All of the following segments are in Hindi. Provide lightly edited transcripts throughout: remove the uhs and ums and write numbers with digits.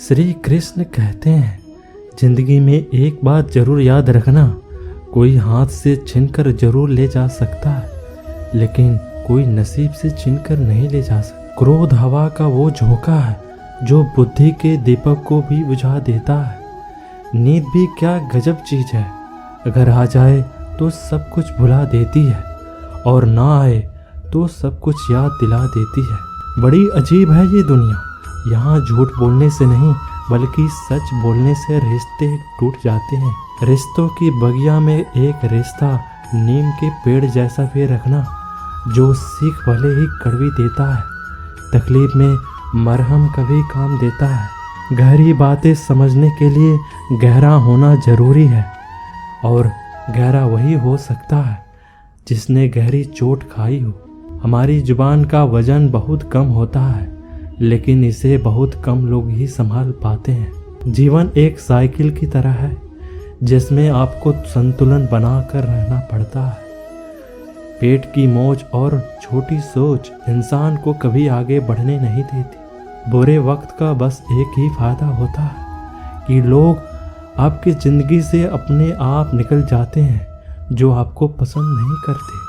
श्री कृष्ण कहते हैं, जिंदगी में एक बात जरूर याद रखना, कोई हाथ से छीनकर जरूर ले जा सकता है, लेकिन कोई नसीब से छीनकर नहीं ले जा सकता। क्रोध हवा का वो झोंका है जो बुद्धि के दीपक को भी बुझा देता है। नींद भी क्या गजब चीज है, अगर आ जाए तो सब कुछ भुला देती है, और ना आए तो सब कुछ याद दिला देती है। बड़ी अजीब है ये दुनिया, यहाँ झूठ बोलने से नहीं बल्कि सच बोलने से रिश्ते टूट जाते हैं। रिश्तों की बगिया में एक रिश्ता नीम के पेड़ जैसा भी रखना, जो सीख भले ही कड़वी देता है, तकलीफ में मरहम कभी काम देता है। गहरी बातें समझने के लिए गहरा होना जरूरी है, और गहरा वही हो सकता है जिसने गहरी चोट खाई हो। हमारी जुबान का वजन बहुत कम होता है, लेकिन इसे बहुत कम लोग ही संभाल पाते हैं। जीवन एक साइकिल की तरह है जिसमें आपको संतुलन बनाकर रहना पड़ता है। पेट की मौज और छोटी सोच इंसान को कभी आगे बढ़ने नहीं देती। बुरे वक्त का बस एक ही फायदा होता है कि लोग आपकी जिंदगी से अपने आप निकल जाते हैं जो आपको पसंद नहीं करते।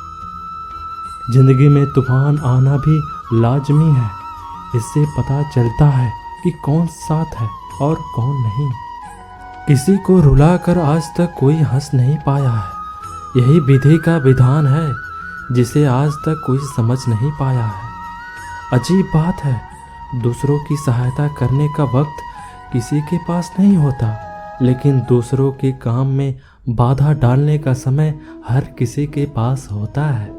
जिंदगी में तूफान आना भी लाजमी है, इससे पता चलता है कि कौन साथ है और कौन नहीं। किसी को रुलाकर आज तक कोई हंस नहीं पाया है, यही विधि का विधान है जिसे आज तक कोई समझ नहीं पाया है। अजीब बात है, दूसरों की सहायता करने का वक्त किसी के पास नहीं होता, लेकिन दूसरों के काम में बाधा डालने का समय हर किसी के पास होता है।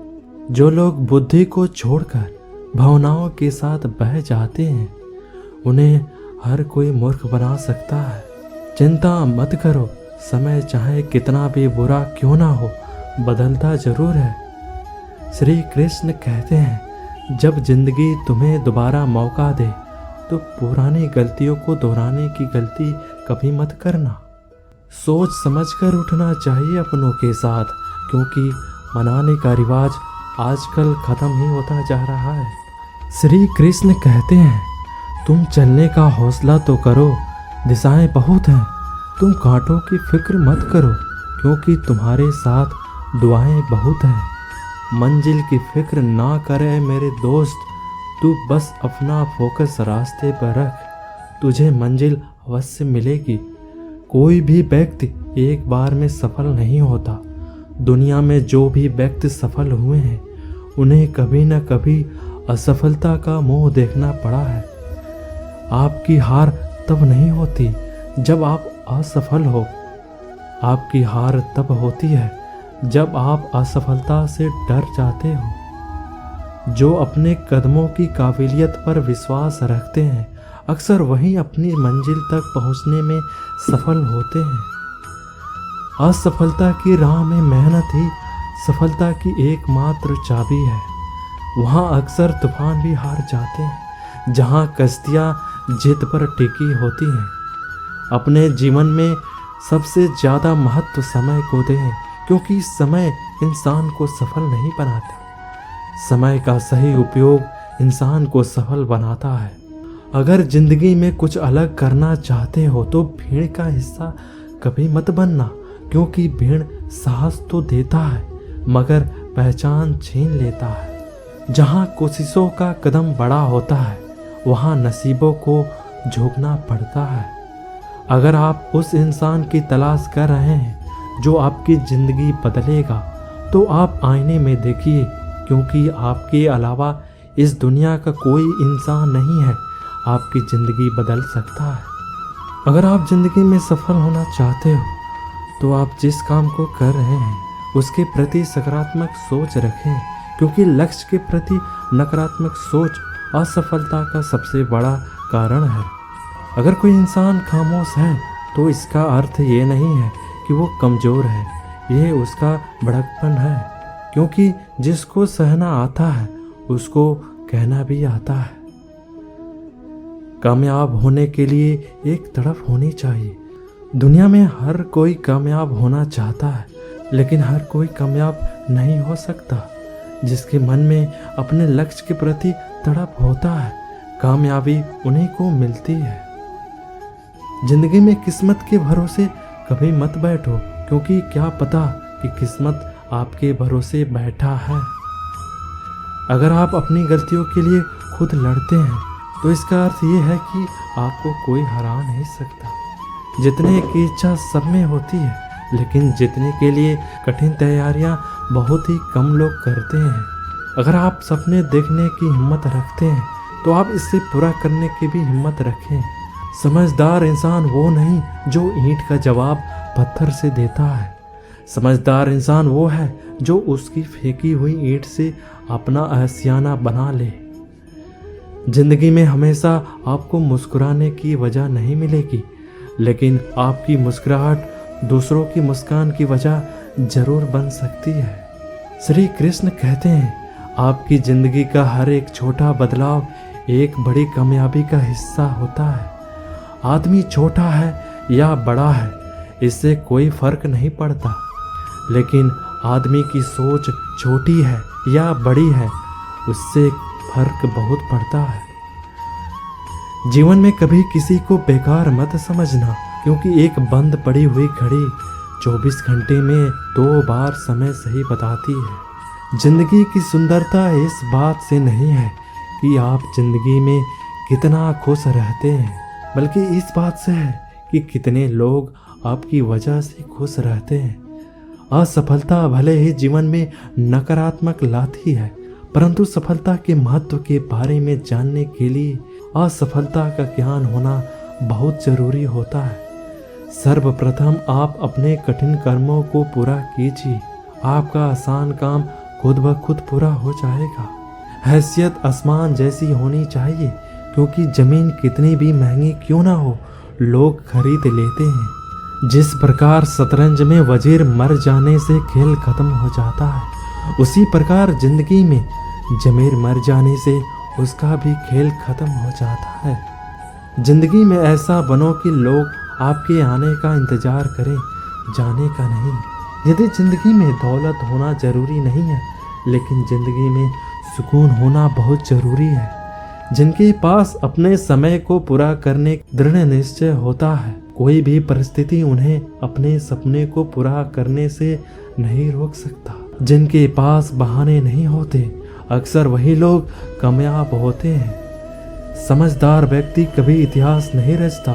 जो लोग बुद्धि को छोड़कर भावनाओं के साथ बह जाते हैं, उन्हें हर कोई मूर्ख बना सकता है। चिंता मत करो, समय चाहे कितना भी बुरा क्यों ना हो, बदलता जरूर है। श्री कृष्ण कहते हैं, जब जिंदगी तुम्हें दोबारा मौका दे तो पुरानी गलतियों को दोहराने की गलती कभी मत करना। सोच समझकर उठना चाहिए अपनों के साथ, क्योंकि मनाने का रिवाज आजकल खत्म ही होता जा रहा है। श्री कृष्ण कहते हैं, तुम चलने का हौसला तो करो, दिशाएं बहुत हैं, तुम कांटों की फिक्र मत करो, क्योंकि तुम्हारे साथ दुआएं बहुत हैं। मंजिल की फिक्र ना करे मेरे दोस्त, तू बस अपना फोकस रास्ते पर रख, तुझे मंजिल अवश्य मिलेगी। कोई भी व्यक्ति एक बार में सफल नहीं होता। दुनिया में जो भी व्यक्ति सफल हुए हैं, उन्हें कभी न कभी असफलता का मुंह देखना पड़ा है। आपकी हार तब नहीं होती जब आप असफल हो, आपकी हार तब होती है जब आप असफलता से डर जाते हो। जो अपने कदमों की काबिलियत पर विश्वास रखते हैं, अक्सर वही अपनी मंजिल तक पहुंचने में सफल होते हैं। असफलता की राह में मेहनत ही सफलता की एकमात्र चाबी है। वहाँ अक्सर तूफान भी हार जाते हैं, जहाँ कश्तियाँ जिद पर टिकी होती हैं। अपने जीवन में सबसे ज़्यादा महत्व समय को दें, क्योंकि समय इंसान को सफल नहीं बनाता। समय का सही उपयोग इंसान को सफल बनाता है। अगर जिंदगी में कुछ अलग करना चाहते हो तो भीड़ का हिस्सा कभी मत बनना, क्योंकि भीड़ साहस तो देता है मगर पहचान छीन लेता है। जहाँ कोशिशों का कदम बड़ा होता है, वहाँ नसीबों को झुकना पड़ता है। अगर आप उस इंसान की तलाश कर रहे हैं जो आपकी ज़िंदगी बदलेगा, तो आप आईने में देखिए, क्योंकि आपके अलावा इस दुनिया का कोई इंसान नहीं है आपकी ज़िंदगी बदल सकता है। अगर आप ज़िंदगी में सफल होना चाहते हो, तो आप जिस काम को कर रहे हैं उसके प्रति सकारात्मक सोच रखें, क्योंकि लक्ष्य के प्रति नकारात्मक सोच असफलता का सबसे बड़ा कारण है। अगर कोई इंसान खामोश है तो इसका अर्थ ये नहीं है कि वो कमज़ोर है, ये उसका बड़कपन है, क्योंकि जिसको सहना आता है उसको कहना भी आता है। कामयाब होने के लिए एक तड़प होनी चाहिए। दुनिया में हर कोई कामयाब होना चाहता है, लेकिन हर कोई कामयाब नहीं हो सकता। जिसके मन में अपने लक्ष्य के प्रति तड़प होता है, कामयाबी उन्हीं को मिलती है। जिंदगी में किस्मत के भरोसे कभी मत बैठो, क्योंकि क्या पता कि किस्मत आपके भरोसे बैठा है। अगर आप अपनी गलतियों के लिए खुद लड़ते हैं तो इसका अर्थ ये है कि आपको कोई हरा नहीं सकता। जितने की इच्छा सब में होती है, लेकिन जीतने के लिए कठिन तैयारियां बहुत ही कम लोग करते हैं। अगर आप सपने देखने की हिम्मत रखते हैं तो आप इससे पूरा करने की भी हिम्मत रखें। समझदार इंसान वो नहीं जो ईंट का जवाब पत्थर से देता है। समझदार इंसान वो है जो उसकी फेंकी हुई ईंट से अपना आशियाना बना ले। जिंदगी में हमेशा आपको मुस्कुराने की वजह नहीं मिलेगी, लेकिन आपकी मुस्कुराहट दूसरों की मुस्कान की वजह जरूर बन सकती है। श्री कृष्ण कहते हैं, आपकी जिंदगी का हर एक छोटा बदलाव एक बड़ी कामयाबी का हिस्सा होता है। आदमी छोटा है या बड़ा है, इससे कोई फर्क नहीं पड़ता, लेकिन आदमी की सोच छोटी है या बड़ी है, उससे फर्क बहुत पड़ता है। जीवन में कभी किसी को बेकार मत समझना, क्योंकि एक बंद पड़ी हुई घड़ी 24 घंटे में 2 बार समय सही बताती है। जिंदगी की सुंदरता इस बात से नहीं है कि आप जिंदगी में कितना खुश रहते हैं, बल्कि इस बात से है कि कितने लोग आपकी वजह से खुश रहते हैं। असफलता भले ही जीवन में नकारात्मक लाती है, परंतु सफलता के महत्व के बारे में जानने के लिए असफलता का ज्ञान होना बहुत जरूरी होता है। सर्वप्रथम आप अपने कठिन कर्मों को पूरा कीजिए, आपका आसान काम खुद ब खुद पूरा हो जाएगा। हैसियत आसमान जैसी होनी चाहिए, क्योंकि जमीन कितनी भी महंगी क्यों ना हो, लोग खरीद लेते हैं। जिस प्रकार शतरंज में वजीर मर जाने से खेल खत्म हो जाता है, उसी प्रकार जिंदगी में जमीर मर जाने से उसका भी खेल खत्म हो जाता है। जिंदगी में ऐसा बनो कि लोग आपके आने का इंतजार करें, जाने का नहीं। यदि जिंदगी में दौलत होना जरूरी नहीं है, लेकिन जिंदगी में सुकून होना बहुत जरूरी है। जिनके पास अपने समय को पूरा करने दृढ़ निश्चय होता है, कोई भी परिस्थिति उन्हें अपने सपने को पूरा करने से नहीं रोक सकता। जिनके पास बहाने नहीं होते, अक्सर वही लोग कामयाब होते हैं। समझदार व्यक्ति कभी इतिहास नहीं रचता,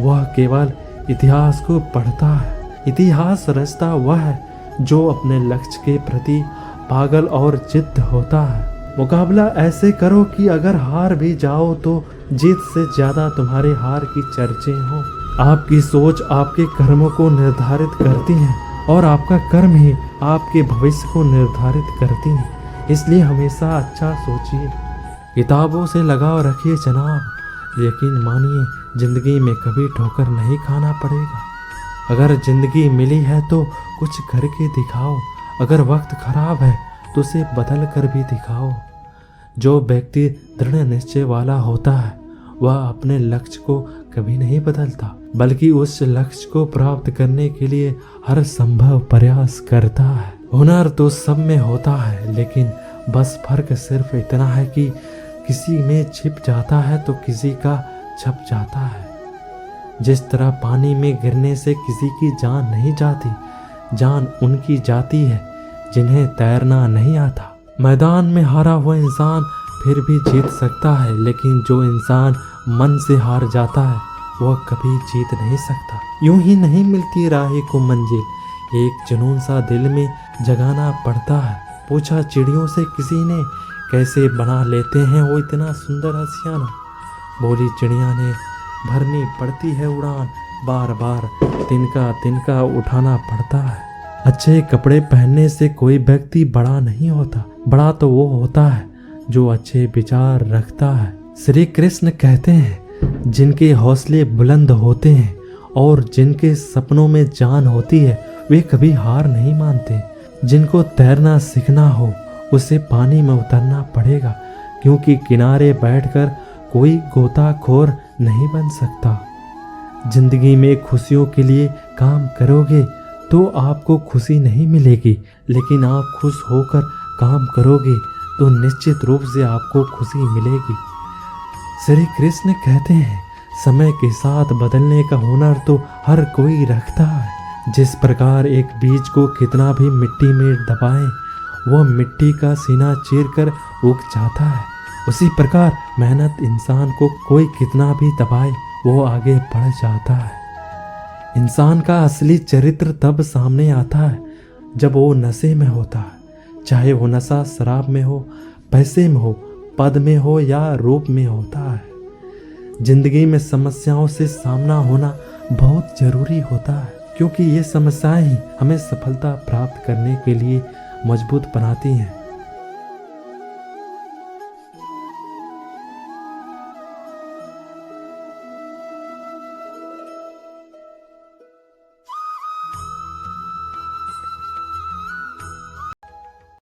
वह केवल इतिहास को पढ़ता है। इतिहास रचता वह है जो अपने लक्ष्य के प्रति पागल और जिद्द होता है। मुकाबला ऐसे करो कि अगर हार भी जाओ तो जीत से ज्यादा तुम्हारे हार की चर्चे हों। आपकी सोच आपके कर्मों को निर्धारित करती है और आपका कर्म ही आपके भविष्य को निर्धारित करती है। इसलिए हमेशा अच्छा सोचिए। किताबों से लगाव रखिए जनाब, यकीन मानिए जिंदगी में कभी ठोकर नहीं खाना पड़ेगा। अगर जिंदगी मिली है तो कुछ करके दिखाओ, अगर वक्त खराब है तो उसे बदल कर भी दिखाओ। जो व्यक्ति दृढ़ निश्चय वाला होता है वह अपने लक्ष्य को कभी नहीं बदलता, बल्कि उस लक्ष्य को प्राप्त करने के लिए हर संभव प्रयास करता है। हुनर तो सब में होता है, लेकिन बस फर्क सिर्फ इतना है कि किसी में छिप जाता है तो किसी का छप जाता है। जिस तरह पानी में गिरने से किसी की जान नहीं जाती, जान उनकी जाती है जिन्हें तैरना नहीं आता। मैदान में हारा हुआ इंसान फिर भी जीत सकता है, लेकिन जो इंसान मन से हार जाता है वह कभी जीत नहीं सकता। यूं ही नहीं मिलती राह को मंजिल, एक जुनून सा दिल में जगाना पड़ता है। पूछा चिड़ियों से किसी ने, कैसे बना लेते हैं वो इतना सुंदर आशियाना। बोली चिड़िया ने, भरनी पड़ती है उड़ान, बार बार तिनका तिनका उठाना पड़ता है। अच्छे कपड़े पहनने से कोई व्यक्ति बड़ा नहीं होता, बड़ा तो वो होता है जो अच्छे विचार रखता है। श्री कृष्ण कहते हैं, जिनके हौसले बुलंद होते हैं और जिनके सपनों में जान होती है वे कभी हार नहीं मानते। जिनको तैरना सीखना हो उसे पानी में उतरना पड़ेगा, क्योंकि किनारे बैठकर कोई गोताखोर नहीं बन सकता। जिंदगी में खुशियों के लिए काम करोगे तो आपको खुशी नहीं मिलेगी, लेकिन आप खुश होकर काम करोगे तो निश्चित रूप से आपको खुशी मिलेगी। श्री कृष्ण कहते हैं समय के साथ बदलने का हुनर तो हर कोई रखता है। जिस प्रकार एक बीज को कितना भी मिट्टी में दबाएं वह मिट्टी का सीना चीरकर उग जाता है, उसी प्रकार मेहनत इंसान को कोई कितना भी दबाए वो आगे बढ़ जाता है। इंसान का असली चरित्र तब सामने आता है जब वो नशे में होता है, चाहे वो नशा शराब में हो, पैसे में हो, पद में हो या रूप में होता है। जिंदगी में समस्याओं से सामना होना बहुत जरूरी होता है, क्योंकि ये समस्याएं ही हमें सफलता प्राप्त करने के लिए मजबूत बनाती हैं।